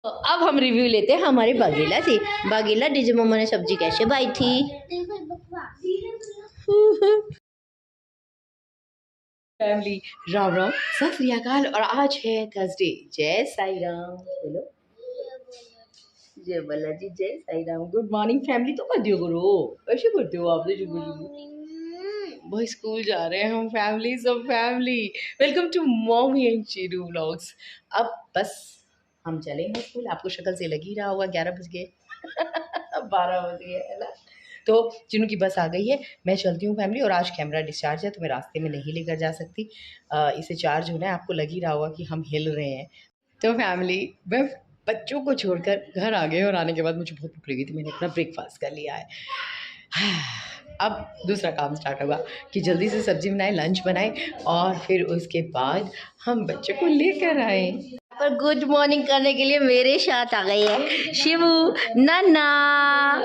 तो अब हम रिव्यू लेते हैं हमारे बागीला से। बागीला डीजे मम्मा ने सब्जी कैसे बनाई थी? फैमिली राम राम सत श्री अकाल। और आज है थर्सडे। जय साई राम बोलो। जय बालाजी जय Sai Ram. Good morning family. तो कर दियो करो, ऐसे करते हो आप तो। भाई स्कूल जा रहे हैं हम फैमिली, सब family. Welcome to mommy and Chiru vlogs. अब बस हम चलेंगे स्कूल। आपको शक्ल से लग ही रहा होगा 11 बज गए 12 बज गए है ना। तो चिनू की बस आ गई है, मैं चलती हूँ फैमिली। और आज कैमरा डिस्चार्ज है तो मैं रास्ते में नहीं लेकर जा सकती। इसे चार्ज होना है। आपको लग ही रहा होगा कि हम हिल रहे हैं। तो फैमिली मैं बच्चों को छोड़कर घर आ गए और आने के बाद मुझे बहुत भूख लगी थी। मैंने अपना ब्रेकफास्ट कर लिया है। अब दूसरा काम स्टार्ट होगा कि जल्दी से सब्जी बनाए, लंच बनाए और फिर उसके बाद हम बच्चों को लेकर आए। पर गुड मॉर्निंग करने के लिए मेरे साथ आ गई है शिवू, नन्ना,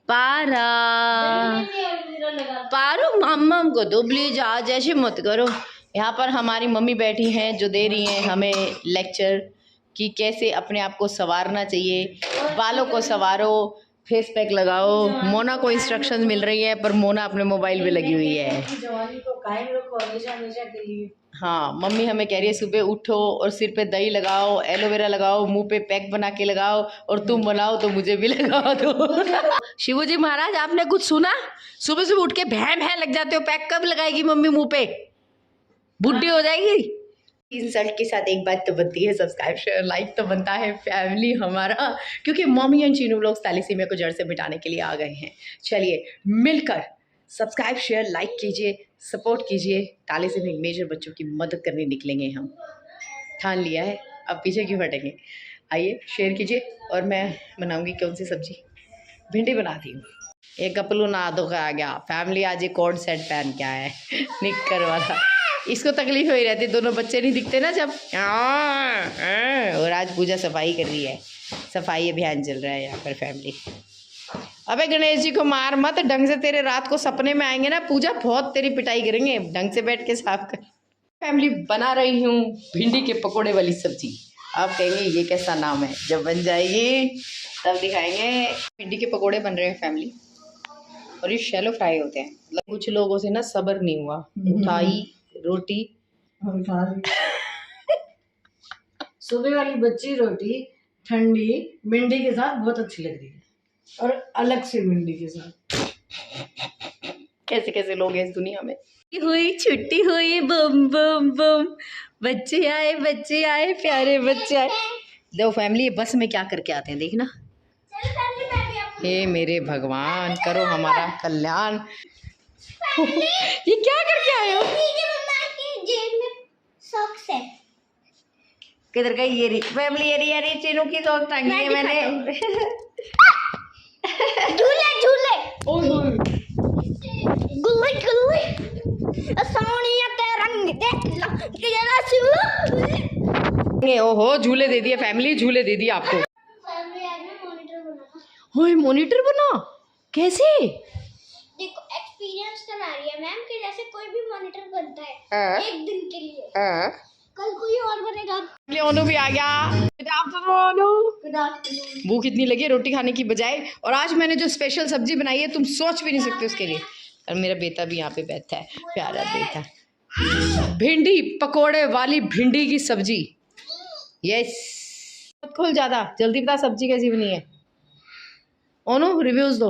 पारा। पारू मम्मा को दो प्लीज, आज ऐसे मत करो। यहाँ पर हमारी मम्मी बैठी हैं जो दे रही हैं हमें लेक्चर कि कैसे अपने आप को संवारना चाहिए। बालों को संवारो, फेस पैक लगाओ। मोना को इंस्ट्रक्शंस मिल रही है पर मोना अपने मोबाइल पे लगी हुई है। जवानी को कायम रखो हमेशा हमेशा के लिए। हाँ मम्मी हमें कह रही है सुबह उठो और सिर पे दही लगाओ, एलोवेरा लगाओ, मुंह पे पैक बना के लगाओ और तुम बनाओ तो मुझे भी लगा दो। शिवू जी महाराज आपने कुछ सुना? सुबह सुबह उठ के भैं भैं लग जाते हो। पैक कब लगाएगी मम्मी मुंह पे? बुढ़ी हो जाएगी। इंसल्ट के साथ एक बात तो बनती है, सब्सक्राइब शेयर लाइक तो बनता है फैमिली हमारा, क्योंकि मम्मी एंड चीनू लोग थैलेसीमिया को जड़ से मिटाने के लिए आ गए हैं। चलिए मिलकर सब्सक्राइब शेयर लाइक कीजिए, सपोर्ट कीजिए। थैलेसीमिया मेजर बच्चों की मदद करने निकलेंगे हम। ठान लिया है, अब पीछे क्यों हटेंगे। आइए शेयर कीजिए। और मैं बनाऊंगी कौन सी सब्जी? भिंडी बनाती हूँ। एक कपलू ना दो आ गया फैमिली। आज एक कोट सेट पहन के आया है निक्कर वाला। इसको तकलीफ हो ही रहती, दोनों बच्चे नहीं दिखते ना जब। और आज पूजा सफाई कर रही है, सफाई अभियान चल रहा है यहाँ पर फैमिली। अबे गणेश जी को मार मत, ढंग से तेरे रात को सपने में आएंगे ना पूजा, बहुत तेरी पिटाई करेंगे। ढंग से बैठ के साफ कर। फैमिली बना रही हूँ भिंडी के पकोड़े वाली सब्जी। आप कहेंगे ये कैसा नाम है, जब बन जाएगी तब दिखाएंगे। भिंडी के पकोड़े बन रहे हैं फैमिली और ये शैलो फ्राई होते हैं। मतलब कुछ लोगों से ना सब्र नहीं हुआ, उठाई रोटी सुबह वाली बच्ची रोटी ठंडी भिंडी के साथ बहुत अच्छी लग रही है, और अलग से भिंडी के साथ। कैसे कैसे लोग हैं इस दुनिया में। हुई छुट्टी हुई बम बम बम, बच्चे आए प्यारे बच्चे आए। देखो फैमिली ये बस में क्या करके आते हैं देखना। हे मेरे भगवान करो हमारा कल्याण। ये क्या करके आए हो? किधर गई ये रही फैमिली? ये रही चीनू की सॉक्स टांगी है मैंने। झूले झूले गुल्ली गुल्ली सोनिया के रंग देख लो। ओहो झूले दे दिए फैमिली, झूले दे दिए आपको। ओए मॉनिटर बना कैसे? देखो एक्सपीरियंस करा रही है मैम कि जैसे कोई भी मॉनिटर बनता है एक दिन के लिए, कल कोई और बनेगा। ओनू भी आ गया। भूख इतनी लगी है रोटी खाने की बजाय। और आज मैंने जो स्पेशल सब्जी बनाई है तुम सोच भी नहीं सकते उसके लिए। और मेरा बेटा भी यहाँ पे बैठा है, प्यारा बेटा। भिंडी पकोड़े वाली भिंडी की सब्जी। यस खोल ज्यादा जल्दी बता सब्जी कैसी बनी है। ओनू रिव्यूज दो।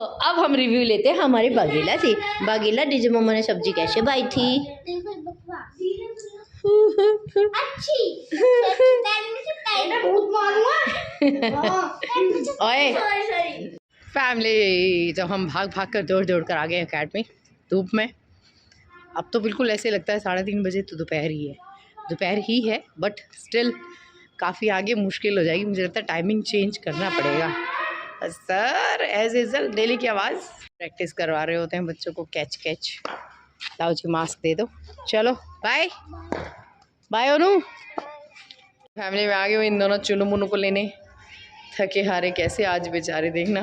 तो अब हम रिव्यू लेते हैं हमारे बागीला से। बागीला डीजे मम्मा ने सब्जी कैसे बनाई थी? ओए फैमिली जब हम भाग भाग कर दौड़ दौड़ कर आ गए अकेडमी धूप में। अब तो बिल्कुल ऐसे लगता है 3:30 बजे तो दोपहर ही है। दोपहर ही है बट स्टिल काफ़ी आगे मुश्किल हो जाएगी। मुझे लगता है टाइमिंग चेंज करना पड़ेगा। सर एज यूजुअल डेली की आवाज़ प्रैक्टिस करवा रहे होते हैं बच्चों को। कैच कैच लाओ जी मास्क दे दो। चलो बाय बाय ओनू। फैमिली में आ गए इन दोनों चुनू मुनू को लेने। थके हारे कैसे आज बेचारे देखना।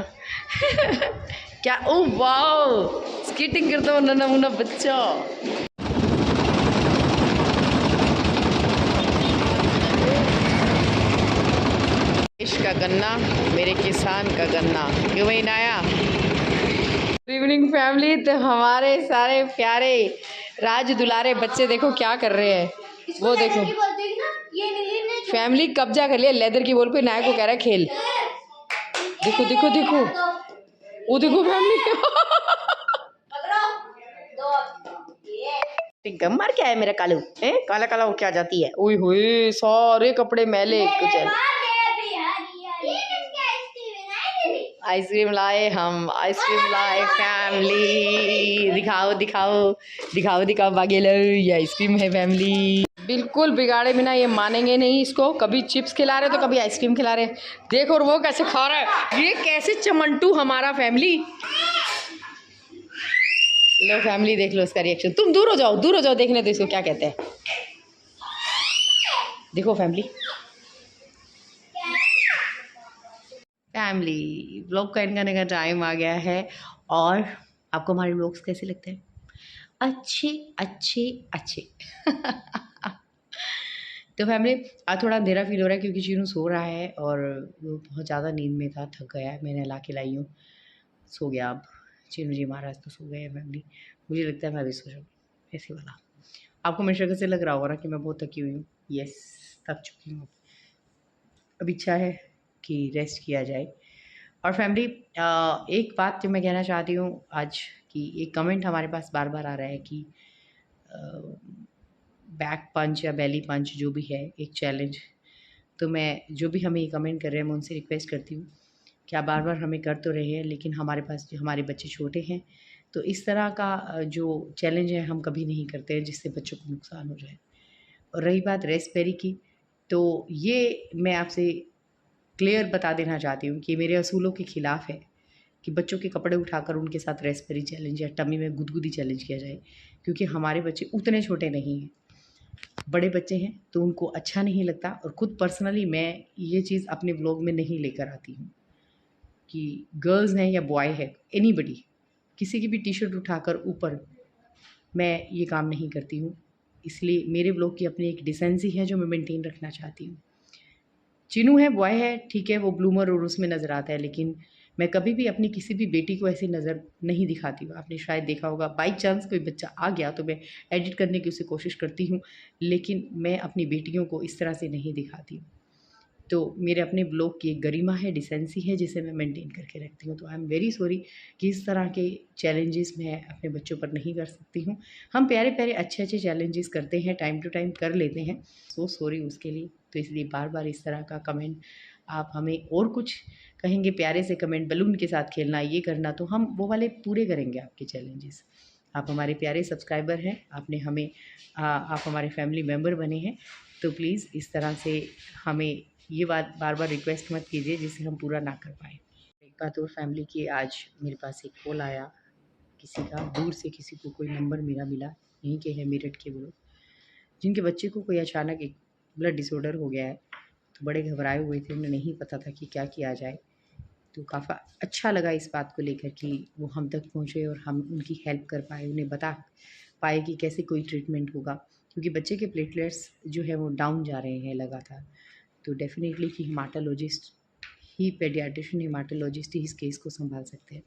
क्या ओ वाओ स्केटिंग करता हो नन्हा मुन्ना बच्चा। गन्ना, मेरे किसान का गन्ना। क्यों भाई नाया? Good evening family. तो हमारे सारे प्यारे राज दुलारे बच्चे देखो क्या कर रहे हैं। वो देखो फैमिली कब्जा कर लिया लेदर की बॉल पे, नाया को कह रहा है खेल। देखो देखो देखो, वो देखो फैमिली। गम्मर क्या है मेरा कालू है? काला काला वो क्या जाती है? ओए होए सारे कपड़े मैले। चल आइसक्रीम लाए, हम आइसक्रीम लाए फैमिली। दिखाओ दिखाओ दिखाओ दिखाओ बागेलो, ये आइसक्रीम है फैमिली। बिल्कुल बिगाड़े बिना ये मानेंगे नहीं। इसको कभी चिप्स खिला रहे तो कभी आइसक्रीम खिला रहे। देखो और वो कैसे खा रहा है, ये कैसे चमंटू हमारा फैमिली। लो फैमिली देख लो इसका रिएक्शन। तुम दूर हो जाओ, दूर हो जाओ, देखने दो इसको क्या कहते हैं। देखो फैमिली, फैमिली व्लॉग का एंड करने का टाइम आ गया है। और आपको हमारे व्लॉग्स कैसे लगते हैं? अच्छे अच्छे अच्छे। तो फैमिली आज थोड़ा अंधेरा फील हो रहा है क्योंकि चीनू सो रहा है और वो बहुत ज़्यादा नींद में था, थक गया है। मैंने ला के लाई हूँ, सो गया। अब चीनू जी महाराज तो सो गए हैं फैमिली। मुझे लगता है मैं भी सो जाऊँ ऐसे वाला। आपको मेरी शक्ल से लग रहा होगा ना कि मैं बहुत थकी हुई हूँ। यस, थक चुकी हूँ। अब इच्छा है कि रेस्ट किया जाए। और फैमिली एक बात जो मैं कहना चाहती हूँ आज, कि एक कमेंट हमारे पास बार बार आ रहा है कि बैक पंच या बेली पंच जो भी है एक चैलेंज। तो मैं जो भी हमें ये कमेंट कर रहे हैं मैं उनसे रिक्वेस्ट करती हूँ कि आप बार बार हमें कर तो रहे हैं, लेकिन हमारे पास जो हमारे बच्चे छोटे हैं तो इस तरह का जो चैलेंज है हम कभी नहीं करते हैं जिससे बच्चों को नुकसान हो जाए। और रही बात रेस्पबेरी की, तो ये मैं आपसे क्लियर बता देना चाहती हूँ कि मेरे असूलों के ख़िलाफ़ है कि बच्चों के कपड़े उठाकर उनके साथ रेस्पबेरी चैलेंज या टमी में गुदगुदी चैलेंज किया जाए, क्योंकि हमारे बच्चे उतने छोटे नहीं हैं। बड़े बच्चे हैं तो उनको अच्छा नहीं लगता। और ख़ुद पर्सनली मैं ये चीज़ अपने व्लॉग में नहीं लेकर आती हूँ कि गर्ल्स हैं या बॉय है, एनीबडी किसी की भी टी शर्ट उठाकर ऊपर, मैं ये काम नहीं करती हूँ। इसलिए मेरे व्लॉग की अपनी एक डिसेंसी है जो मैं मेंटेन रखना चाहती हूँ। चिनू है, बॉय है, ठीक है, वो ब्लूमर और उसमें नज़र आता है, लेकिन मैं कभी भी अपनी किसी भी बेटी को ऐसी नज़र नहीं दिखाती हूँ। आपने शायद देखा होगा, बाई चांस कोई बच्चा आ गया तो मैं एडिट करने की उसे कोशिश करती हूँ, लेकिन मैं अपनी बेटियों को इस तरह से नहीं दिखाती हूँ। तो मेरे अपने ब्लॉग की एक गरिमा है, डिसेंसी है, जिसे मैं मेंटेन करके रखती हूँ। तो आई एम वेरी सॉरी कि इस तरह के चैलेंजेस मैं अपने बच्चों पर नहीं कर सकती हूँ। हम प्यारे प्यारे अच्छे अच्छे चैलेंजेस करते हैं, टाइम टू टाइम कर लेते हैं, सो सॉरी उसके लिए। तो इसलिए बार बार इस तरह का कमेंट आप हमें और कुछ कहेंगे प्यारे से कमेंट, बलून के साथ खेलना, ये करना, तो हम वो वाले पूरे करेंगे आपके चैलेंजेस। आप हमारे प्यारे सब्सक्राइबर हैं, आपने हमें आप हमारे फैमिली मेम्बर बने हैं, तो प्लीज़ इस तरह से हमें ये बात बार बार रिक्वेस्ट मत कीजिए जिसे हम पूरा ना कर पाए। एक बात और फैमिली की, आज मेरे पास एक कॉल आया किसी का, दूर से किसी को कोई नंबर मेरा मिला, यहीं के हैं मेरठ के वो लोग, जिनके बच्चे को कोई अचानक एक ब्लड डिसऑर्डर हो गया है। तो बड़े घबराए हुए थे, उन्हें नहीं पता था कि क्या किया जाए। तो काफ़ी अच्छा लगा इस बात को लेकर कि वो हम तक पहुँचे और हम उनकी हेल्प कर पाए, उन्हें बता पाए कि कैसे कोई ट्रीटमेंट होगा, क्योंकि बच्चे के प्लेटलेट्स जो है वो डाउन जा रहे हैं लगातार। तो डेफिनेटली कि हेमाटोलॉजिस्ट ही, पेडियाट्रिशियन हेमाटोलॉजिस्ट ही इस केस को संभाल सकते हैं।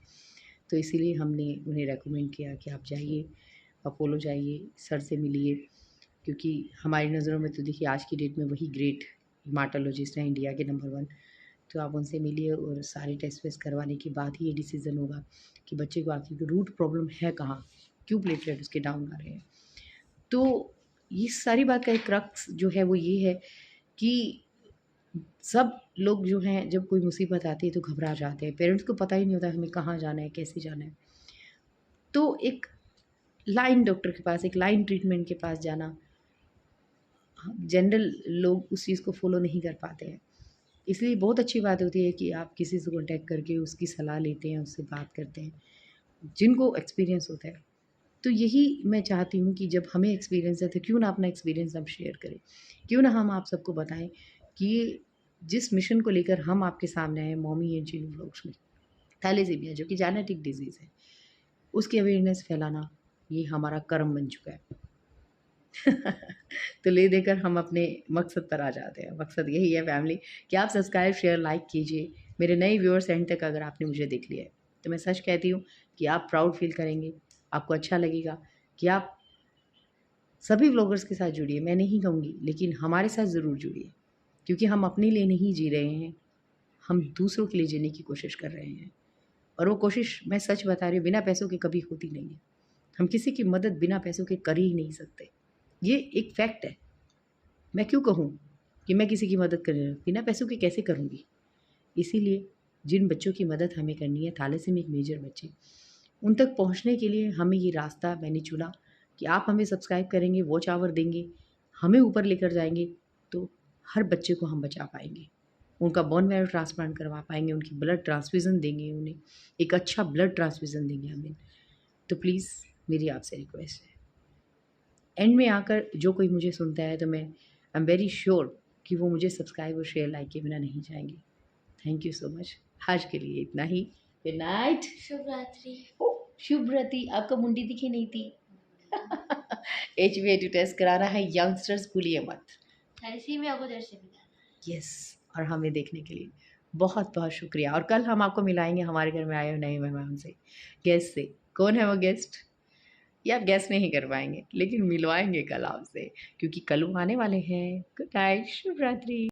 तो इसीलिए हमने उन्हें रेकमेंड किया कि आप जाइए, अपोलो जाइए, सर से मिलिए, क्योंकि हमारी नज़रों में तो देखिए आज की डेट में वही ग्रेट हेमाटोलॉजिस्ट हैं, इंडिया के नंबर 1। तो आप उनसे मिलिए और सारे टेस्ट वेस्ट करवाने के बाद ही ये डिसीज़न होगा कि बच्चे को आखिर रूट प्रॉब्लम है कहाँ, क्यों प्लेटलेट उसके डाउन आ रहे हैं। तो ये सारी बात का एक क्रक्स जो है वो ये है कि सब लोग जो हैं जब कोई मुसीबत आती है तो घबरा जाते हैं, पेरेंट्स को पता ही नहीं होता हमें कहाँ जाना है, कैसे जाना है। तो एक लाइन डॉक्टर के पास, एक लाइन ट्रीटमेंट के पास जाना, जनरल लोग उस चीज़ को फॉलो नहीं कर पाते हैं। इसलिए बहुत अच्छी बात होती है कि आप किसी से कॉन्टैक्ट करके उसकी सलाह लेते हैं, उससे बात करते हैं, जिनको एक्सपीरियंस होता है। तो यही मैं चाहती हूँ कि जब हमें एक्सपीरियंस है तो क्यों ना अपना एक्सपीरियंस हम शेयर करें, क्यों ना हम आप सबको बताएं कि जिस मिशन को लेकर हम आपके सामने आए, मॉमी एंड चिनू व्लॉग्स में, थैलेसीमिया जो कि जेनेटिक डिजीज़ है, उसकी अवेयरनेस फैलाना ये हमारा कर्म बन चुका है। तो ले देकर हम अपने मकसद पर आ जाते हैं। मकसद यही है फैमिली कि आप सब्सक्राइब शेयर लाइक कीजिए। मेरे नए व्यूअर्स एंड तक अगर आपने मुझे देख लिया है तो मैं सच कहती हूँ कि आप प्राउड फील करेंगे, आपको अच्छा लगेगा कि आप सभी व्लॉगर्स के साथ जुड़िए। मैं नहीं कहूँगी लेकिन हमारे साथ ज़रूर जुड़िए, क्योंकि हम अपने लिए नहीं जी रहे हैं, हम दूसरों के लिए जीने की कोशिश कर रहे हैं। और वो कोशिश मैं सच बता रही हूँ बिना पैसों के कभी होती नहीं है। हम किसी की मदद बिना पैसों के कर ही नहीं सकते, ये एक फैक्ट है। मैं क्यों कहूँ कि मैं किसी की मदद कर रही हूँ, बिना पैसों के कैसे करूँगी। इसीलिए जिन बच्चों की मदद हमें करनी है, थैलेसीमिक मेजर बच्चे, उन तक पहुँचने के लिए हमें ये रास्ता मैंने चुना कि आप हमें सब्सक्राइब करेंगे, वॉच आवर देंगे, हमें ऊपर लेकर जाएंगे, तो हर बच्चे को हम बचा पाएंगे, उनका बोन मैरो ट्रांसप्लांट करवा पाएंगे, उनकी ब्लड ट्रांसफ्यूज़न देंगे, उन्हें एक अच्छा ब्लड ट्रांसफ्यूज़न देंगे हमें। तो प्लीज़ मेरी आपसे रिक्वेस्ट है, एंड में आकर जो कोई मुझे सुनता है तो मैं आई एम वेरी श्योर कि वो मुझे सब्सक्राइब और शेयर लाइक के बिना नहीं जाएंगे। Thank you so much. आज के लिए इतना ही। Good night. शुभ रात्रि। ओ शुभ रात्रि। आपको मुंडी दिखी नहीं थी। HbA2 टेस्ट कराना है यंगस्टर्स, भूलिए मत। थैलेसीमिया में आपको दर्शन मिला। यस, और हमें देखने के लिए बहुत बहुत शुक्रिया। और कल हम आपको मिलाएंगे हमारे घर में आए हुए नए मेहमान से, गेस्ट से। कौन है वो गेस्ट ये आप गेस्ट नहीं कर पाएंगे, लेकिन मिलवाएंगे कल आपसे, क्योंकि कल वो आने वाले हैं। गुड नाइट, शुभ रात्रि।